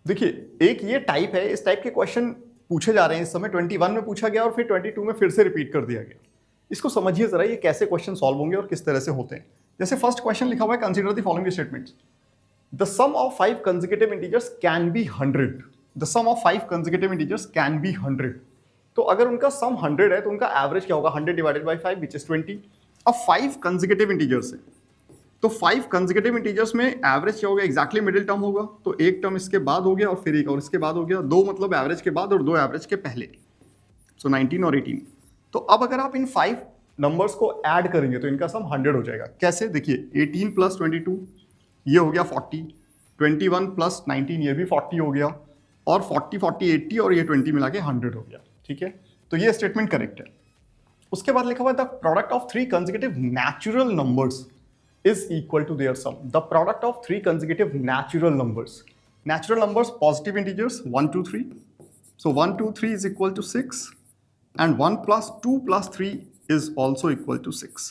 देखिए एक ये टाइप है, इस टाइप के क्वेश्चन पूछे जा रहे हैं इस समय। 21 में पूछा गया और फिर 22 में फिर से रिपीट कर दिया गया। इसको समझिए जरा, ये कैसे क्वेश्चन सॉल्व होंगे और किस तरह से होते हैं। जैसे फर्स्ट क्वेश्चन लिखा हुआ है, consider the following statements. The sum of 5 consecutive integers can be 100। The sum of 5 consecutive integers can be 100। तो अगर उनका सम 100 है तो उनका एवरेज क्या होगा? 100 डिवाइडेड बाई 5 विच इज 20। अब 5 कंसेक्यूटिव इंटीजर्स है तो 5 कंसेक्यूटिव इंटीजर्स में एवरेज क्या होगा? एग्जैक्टली मिडिल टर्म होगा। तो एक टर्म इसके बाद हो गया और फिर एक और इसके बाद हो गया। दो मतलब एवरेज के बाद और दो एवरेज के पहले। सो 19 और 18। तो अब अगर आप इन 5 नंबर्स को ऐड करेंगे तो इनका सम 100 हो जाएगा। कैसे? देखिए 18 प्लस 22 ये हो गया 40, 21 प्लस 19 ये भी 40 हो गया, और 40 40 80 और ये 20 मिला के 100 हो गया। ठीक है, तो ये स्टेटमेंट करेक्ट है। उसके बाद लिखा हुआ है the product of 3 consecutive natural numbers is equal to their sum. The product of 3 consecutive natural numbers. Natural numbers, positive integers, 1, 2, 3. So 1, 2, 3 is equal to 6. And 1 plus 2 plus 3 is also equal to 6.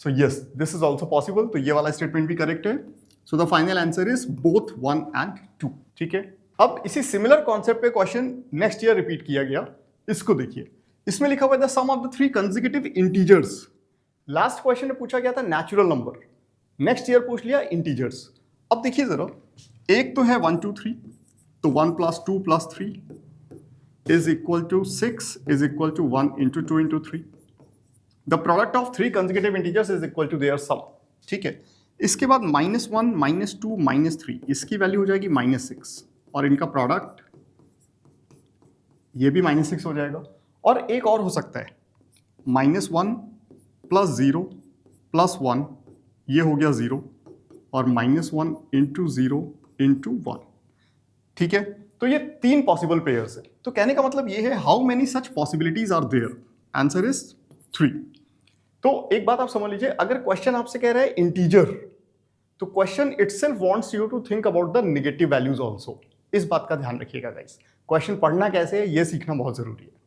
So yes, this is also possible. तो ये वाला statement भी correct है. So the final answer is both 1 and 2. ठीक है. अब इसी similar concept पे question next year repeat किया गया. इसको देखिए. इसमें लिखा हुआ है the sum of the 3 consecutive integers. Last question में पूछा गया था नेचुरल नंबर, नेक्स्ट ईयर पूछ लिया इंटीजर्स। अब देखिए जरा, एक तो है 1 2 3, तो 1 plus 2 plus 3 is equal to 6 is equal to 1 into 2 into 3। The product of 3 consecutive integers is equal to their sum. ठीक है, इसके बाद -1 -2 -3 इसकी वैल्यू हो जाएगी -6 और इनका प्रोडक्ट ये भी -6 हो जाएगा। और एक और हो सकता है -1 प्लस 0 प्लस 1 ये हो गया 0 और -1 इंटू 0 इंटू 1। ठीक है, तो ये 3 पॉसिबल पेयर्स है। तो कहने का मतलब ये है how many such possibilities are there? Answer is 3। तो एक बात आप समझ लीजिए, अगर क्वेश्चन आपसे कह रहा है इंटीजर तो question itself wants you to think about the negative values also. इस बात का ध्यान रखिएगा गाइस। क्वेश्चन पढ़ना कैसे है ये सीखना बहुत जरूरी है।